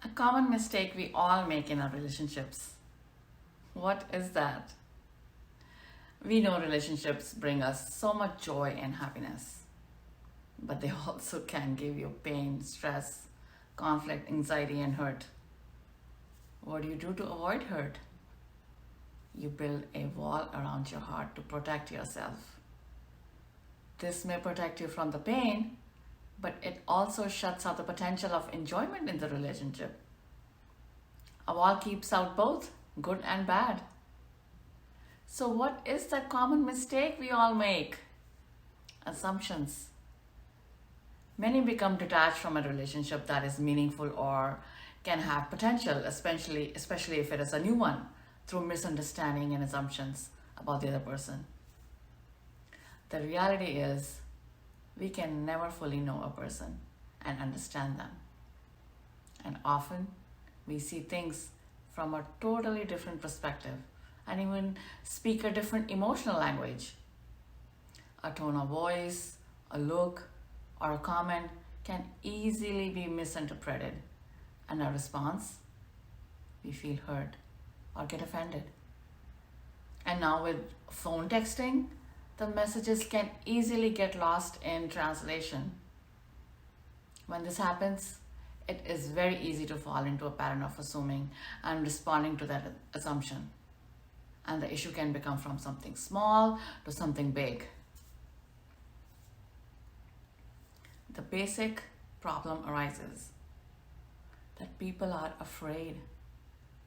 A common mistake we all make in our relationships. What is that? We know relationships bring us so much joy and happiness, but they also can give you pain, stress, conflict, anxiety, and hurt. What do you do to avoid hurt? You build a wall around your heart to protect yourself. This may protect you from the pain, but it also shuts out the potential of enjoyment in the relationship. A wall keeps out both good and bad. So, what is that common mistake we all make? Assumptions. Many become detached from a relationship that is meaningful or can have potential, especially if it is a new one, through misunderstanding and assumptions about the other person. The reality is, we can never fully know a person and understand them. And often, we see things from a totally different perspective and even speak a different emotional language. A tone of voice, a look, or a comment can easily be misinterpreted, and a response, we feel hurt or get offended. And now, with phone texting, the messages can easily get lost in translation. When this happens, it is very easy to fall into a pattern of assuming and responding to that assumption. And the issue can become from something small to something big. The basic problem arises that people are afraid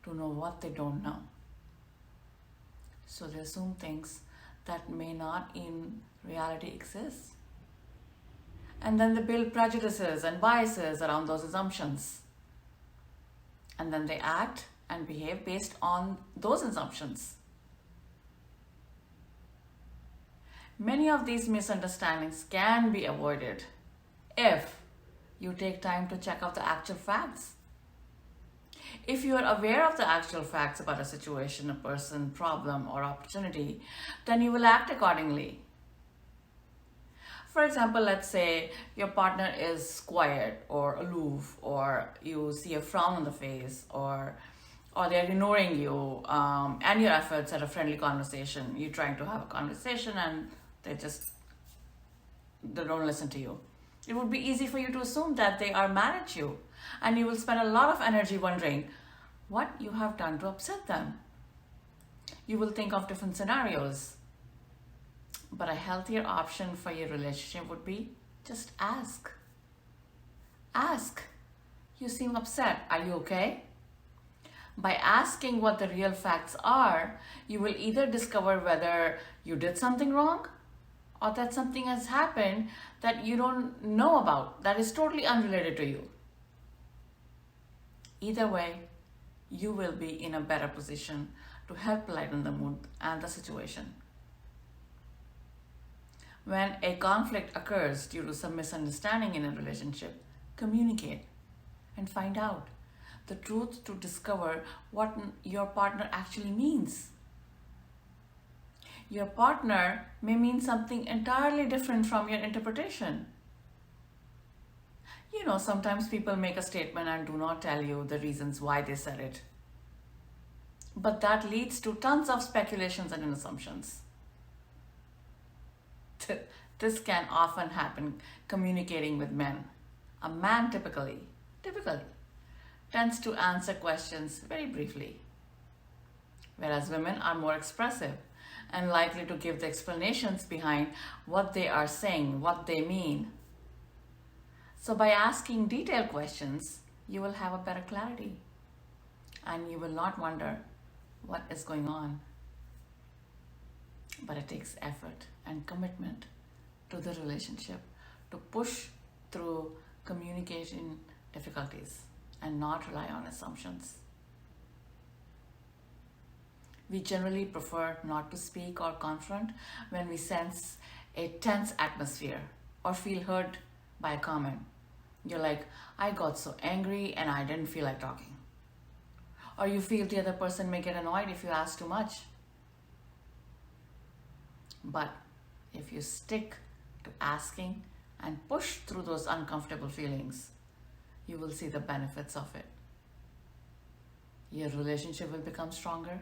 to know what they don't know. So they assume things that may not in reality exist. And then they build prejudices and biases around those assumptions. And then they act and behave based on those assumptions. Many of these misunderstandings can be avoided if you take time to check out the actual facts. If you are aware of the actual facts about a situation, a person, problem, or opportunity, then you will act accordingly. For example, let's say your partner is quiet or aloof, or you see a frown on the face, or they're ignoring you and your efforts at a friendly conversation. You're trying to have a conversation and they don't listen to you. It would be easy for you to assume that they are mad at you, and you will spend a lot of energy wondering what you have done to upset them. You will think of different scenarios. But a healthier option for your relationship would be just ask. Ask. You seem upset. Are you okay? By asking what the real facts are, you will either discover whether you did something wrong or that something has happened that you don't know about, that is totally unrelated to you. Either way, you will be in a better position to help lighten the mood and the situation. When a conflict occurs due to some misunderstanding in a relationship, communicate and find out the truth to discover what your partner actually means. Your partner may mean something entirely different from your interpretation. You know, sometimes people make a statement and do not tell you the reasons why they said it. But that leads to tons of speculations and assumptions. This can often happen communicating with men. A man typically tends to answer questions very briefly, whereas women are more expressive and likely to give the explanations behind what they are saying, what they mean. So by asking detailed questions, you will have a better clarity and you will not wonder what is going on. But it takes effort and commitment to the relationship to push through communication difficulties and not rely on assumptions. We generally prefer not to speak or confront when we sense a tense atmosphere or feel hurt by a comment. You're like, I got so angry and I didn't feel like talking. Or you feel the other person may get annoyed if you ask too much. But if you stick to asking and push through those uncomfortable feelings, you will see the benefits of it. your relationship will become stronger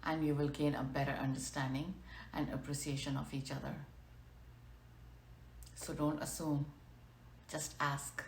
and you will gain a better understanding and appreciation of each other. So don't assume, just ask.